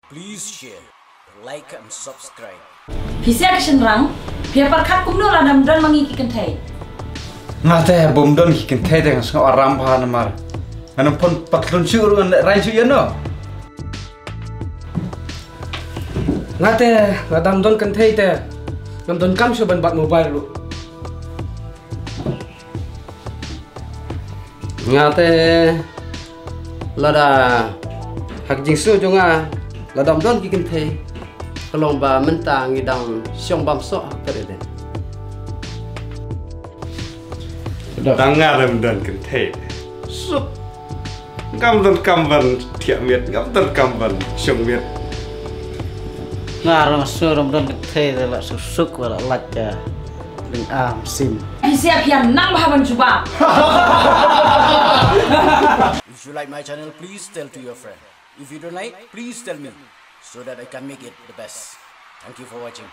Please share, like and subscribe. Bisa kesenrang, biar perkat kumno lah dan mengi kynthei. Ngate bomdon kynthei dengan semua orang bahan mar. Anu pun patlun syur dengan rain syur no. Ngate ngadam don kynthei te, ngam don kam syur ban bat mobile lu. Ngate lada hak jingsu jonga ladam don kynthei. Kalau ba mentang ngidang siong bam sok kerede. Dangar dan kynthei. Sup. Ngam don kamban tiap miet, ngam don kamban siong miet. Ngar masuk dan kynthei adalah susuk wala lada dengan sim. Bisa pian nang bahaban cuba. If you like my channel, please tell to your friend. If you don't like, please tell me, so that I can make it the best. Thank you for watching.